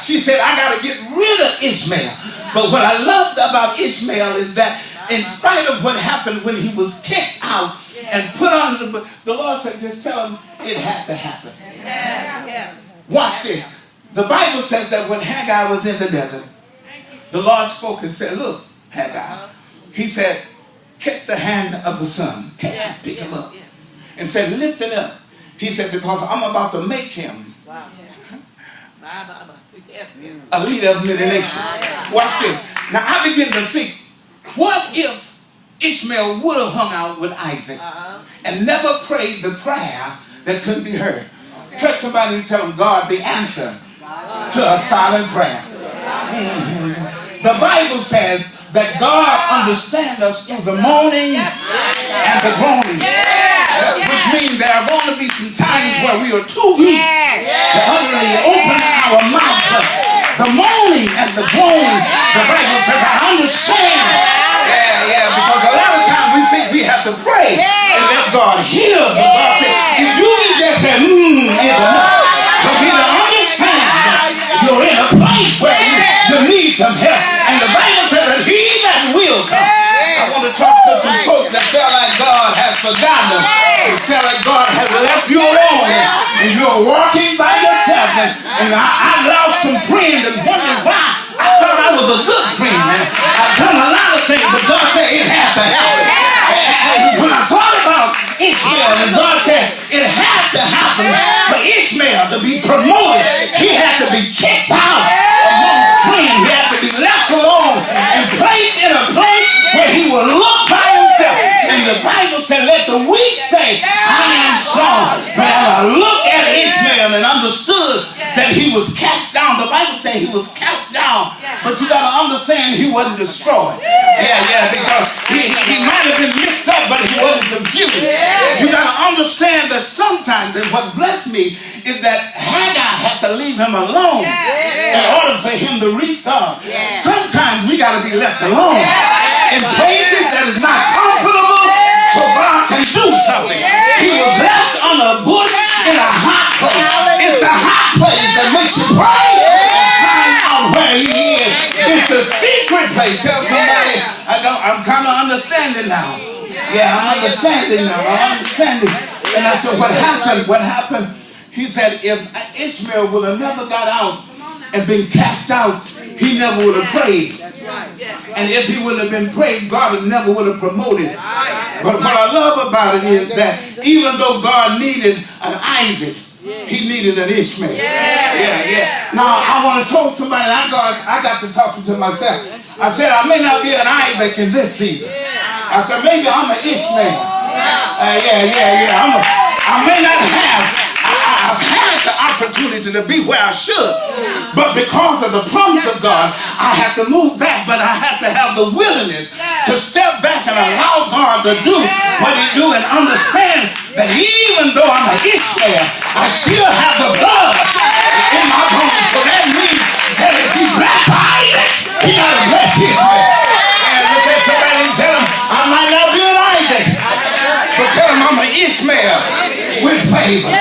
She said, I got to get rid of Ishmael. But what I loved about Ishmael is that in spite of what happened when he was kicked out and put under the Lord said, just tell him it had to happen. Watch this. The Bible says that when Haggai was in the desert, the Lord spoke and said, look, Haggai, he said, catch the hand of the son, catch him, pick him up, and said, lift it up. He said, because I'm about to make him a leader of many nations. Watch this. Now I begin to think, what if Ishmael would have hung out with Isaac and never prayed the prayer that couldn't be heard? Touch somebody and tell them God the answer to a silent prayer. The Bible says that God understands us through the moaning and the groaning. Which means there are going to be some times where we are too weak to utterly open our mouth. But the moaning and the groaning, the Bible says, I understand. Because a lot of times we think we have to pray and let God heal. But God said, if you can just say, is enough for me to understand that you're in a place where you need some help. And the Bible says that he that will come. I want to talk to some folks that felt like God has forgotten them. They felt like God has left you alone. And you're walking by yourself. And I lost some friends and wondered why. I thought I was a good friend. And I've done a lot of things, but God said it had to happen. And when I thought about Ishmael, and God said it had to happen for Ishmael to be promoted, he had to be kicked out among friends. He had to be left alone and placed in a place where he would look by himself. And the Bible said, let the weak say, I am strong. But as I looked at Ishmael and understood that he was cast down, the Bible said he was cast down. But you got to understand he wasn't destroyed. Because he might have been mixed up, but he wasn't confused. You got to understand that sometimes, and what blessed me is that Haggai had to leave him alone in order for him to reach God. Sometimes we got to be left alone in places that is not comfortable so God can do something. He was left on a bush in a hot place. It's the hot place that makes you pray and find out where he is. It's the secret place. Tell somebody, I'm kind of understanding now. I'm understanding now. I'm understanding. And I said, what happened? What happened? He said, if Ishmael would have never got out and been cast out, he never would have prayed. And if he would have been prayed, God never would have promoted. But what I love about it is that even though God needed an Isaac, he needed an Ishmael. Now I want to talk to somebody. I got to talking to myself. I said, I may not be an Isaac in this season. I said, maybe I'm an Ishmael. I may not have. I've had the opportunity to be where I should, but because of the promise of God, I have to move back, but I have to have the willingness to step back and allow God to do what he do and understand that even though I'm an Ishmael, I still have the blood in my bones. So that means that if he bless Isaac, he got to bless Ishmael. And look at somebody and tell him, I might not be an Isaac, but tell him I'm an Ishmael with favor.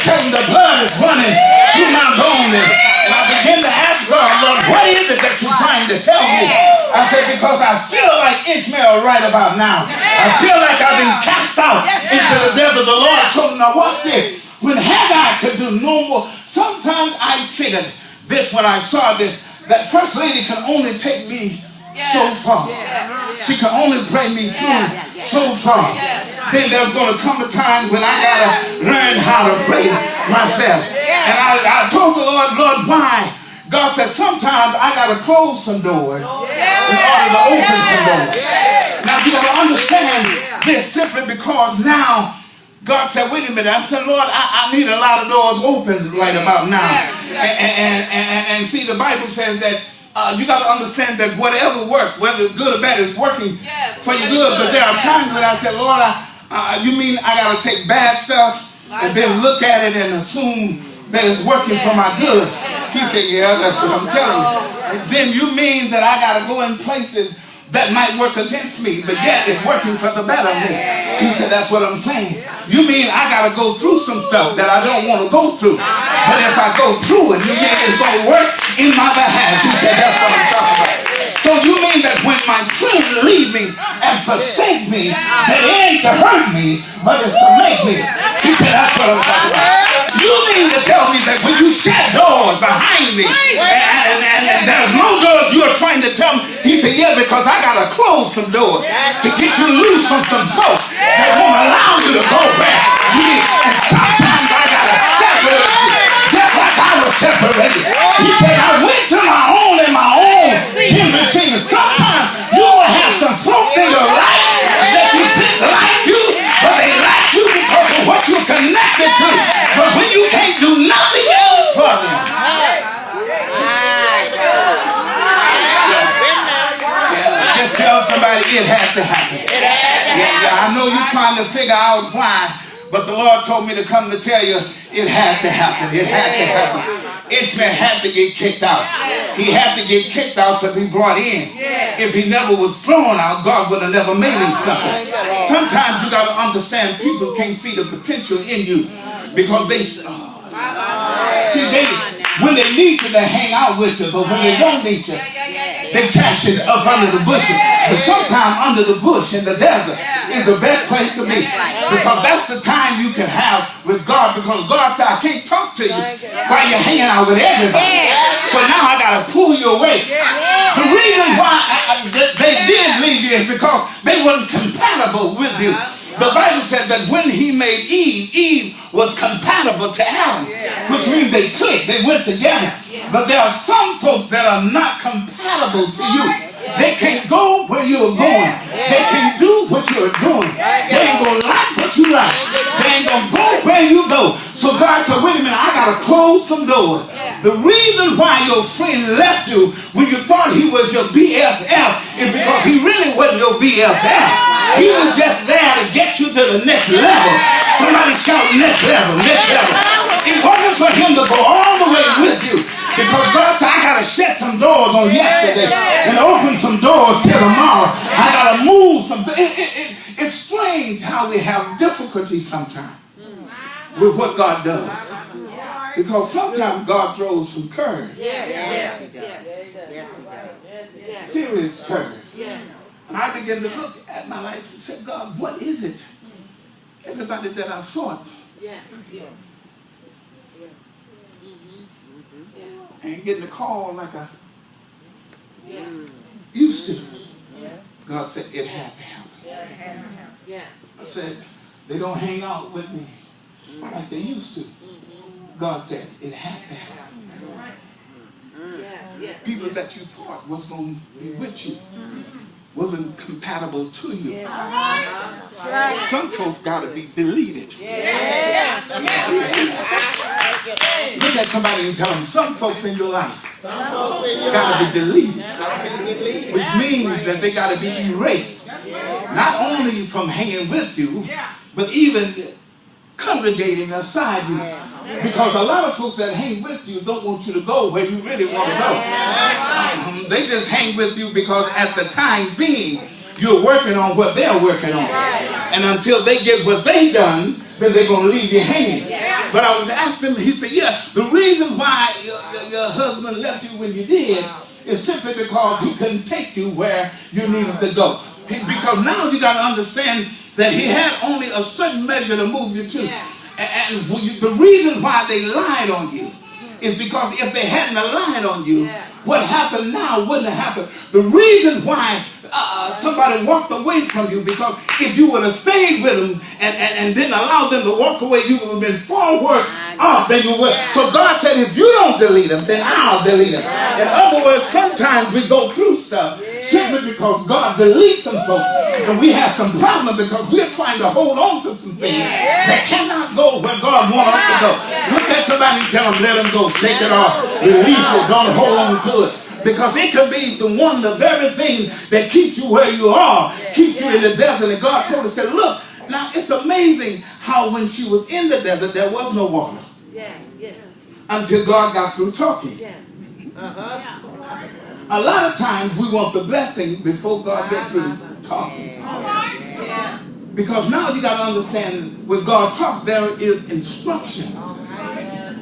Tell him the blood is running through my bones. And I begin to ask God, Lord, what is it that you're trying to tell me? I said, because I feel like Ishmael right about now. I feel like I've been cast out into the desert. The Lord told me, now watch this. When Haggai could do no more, sometimes I figured this when I saw this, that First Lady can only take me so far. She can only bring me through so far. Then there's going to come a time when I got to learn how to pray myself. And I told the Lord, why? God said, sometimes I got to close some doors in order to open some doors. Now you got to understand this simply because now God said, wait a minute. I said, Lord, I need a lot of doors open right about now. And see, the Bible says that you got to understand that whatever works, whether it's good or bad, is working for your good. But there are times when I said, Lord, you mean I got to take bad stuff and then look at it and assume that it's working for my good? He said, yeah, that's what I'm telling you. And then you mean that I got to go in places that might work against me, but yet it's working for the better of me. He said, that's what I'm saying. You mean I got to go through some stuff that I don't want to go through. But if I go through it, you mean it's going to work in my behalf. He said, that's what I'm talking about. So you mean that when my friends leave me and forsake me, that it ain't to hurt me, but it's to make me. He said, that's what I'm talking about. You mean to tell me that when you shut doors behind me and there's no doors you're trying to tell me? He said, yeah, because I got to close some doors to get you loose from some folks that won't allow you to go back. And sometimes I got to separate you, just like I was separated. He said, I went to my own and my own didn't receive it. Sometimes you will have some folks in your life that you think like you, but they like you because of what you're connected to. But when you can't do nothing else for them. Just tell somebody it had to happen. Yeah, I know you're trying to figure out why, but the Lord told me to come to tell you it had to happen. It had to happen. Ishmael had to get kicked out. He had to get kicked out to be brought in. If he never was thrown out, God would have never made him something. Sometimes you got to understand people can't see the potential in you because they when they need you, they hang out with you, but when they don't need you, they cash it up under the bushes. But sometimes under the bush in the desert is the best place to be, because that's the time you can have with God, because God said, I can't talk to you while you're hanging out with everybody. So now I got to pull you away. The reason why they did leave you is because they weren't compatible with you. The Bible said that when he made Eve, Eve was compatible to Adam, which means they clicked, they went together. But there are some folks that are not compatible to you. They can't go where you're going. They can't do what you're doing. They ain't going to like what you like. They ain't going to go where you go. So God said, wait a minute, I got to close some doors. The reason why your friend left you when you thought he was your BFF is because he really wasn't your BFF. He was just there to get you to the next level. Somebody shout next level, next level. It wasn't for him to go all the way with you, because God said, I got to shut some doors on yesterday and open some doors till tomorrow. I got to move some. It's strange how we have difficulty sometimes with what God does, because sometimes God throws some curves. Serious curves. And I began to look at my life and said, God, what is it? Everybody that I fought ain't getting a call like I used to. God said, it had to happen. I said, they don't hang out with me like they used to. God said, it had to happen. People that you thought was going to be with you wasn't compatible to you. Some folks got to be deleted. Look at somebody and tell them, some folks in your life got to be deleted, which means that they got to be erased, not only from hanging with you, but even congregating aside you. Because a lot of folks that hang with you don't want you to go where you really want to go. They just hang with you because at the time being, you're working on what they're working on. And until they get what they done, then they're going to leave you hanging. But I was asking him, he said, yeah, the reason why your husband left you when you did is simply because he couldn't take you where you needed to go. Because now you got to understand that he had only a certain measure to move you to. And the reason why they lied on you is because if they hadn't lied on you, what happened now wouldn't have happened. The reason why somebody walked away from you, because if you would have stayed with them and didn't allow them to walk away, you would have been far worse off than you would. So God said, if you don't delete them, then I'll delete them. In other words, sometimes we go through stuff simply because God deletes some folks, and we have some problem because we're trying to hold on to some things that cannot go where God wants us to go. Look at somebody and tell them, let them go, shake it off, release it, don't hold on to it. Because it could be the very thing that keeps you where you are, keeps you in the desert. And God told us, said, look, now it's amazing how when she was in the desert, there was no water. Until God got through talking. A lot of times we want the blessing before God gets through talking. Because now you got to understand, when God talks, there is instruction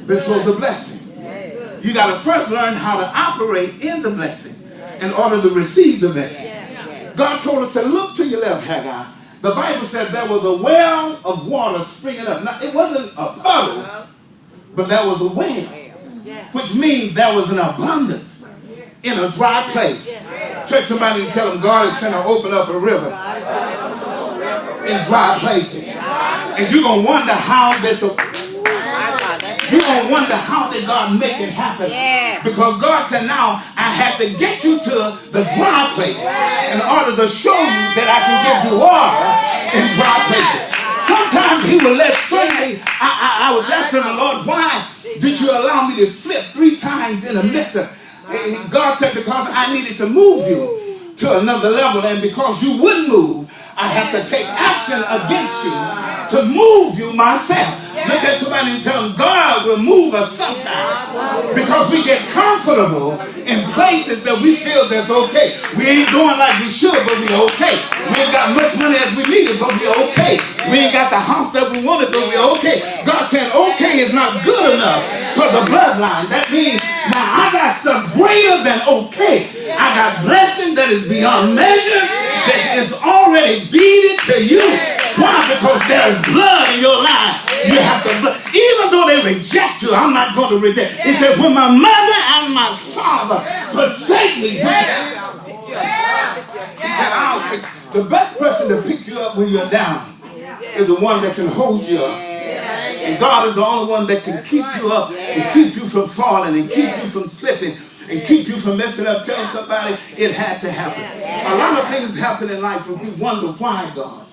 before the blessing. You got to first learn how to operate in the blessing in order to receive the blessing. God told us to look to your left, Haggai. The Bible said there was a well of water springing up. Now, it wasn't a puddle, but there was a well, which means there was an abundance in a dry place. Touch somebody and tell them God is going to open up a river in dry places. And you're going to wonder how that God make it happen. Because God said, now I have to get you to the dry place in order to show you that I can give you water in dry places. Sometimes he will let certainly, I was asking the Lord, why did you allow me to flip 3 times in a mixer? God said, because I needed to move you to another level, and because you wouldn't move, I have to take action against you to move you myself. Look at somebody and tell them, God will move us sometime, because we get comfortable in places that we feel that's okay. We ain't doing like we should, but we okay. We ain't got much money as we needed, but we okay. We ain't got the house that we wanted, but we okay. God said okay is not good enough for the bloodline. That means now I got stuff greater than okay. I got blessing that is beyond measure, that is already deeded to you. Why? Because there is blood in your life. You have to, even though they reject you, I'm not going to reject. It says, when my mother and my father forsake me. He said, the best person to pick you up when you're down is the one that can hold you up. And God is the only one that can keep you up and keep you from falling and keep you from slipping and keep you from messing up. Tell somebody it had to happen. A lot of things happen in life and we wonder why, God.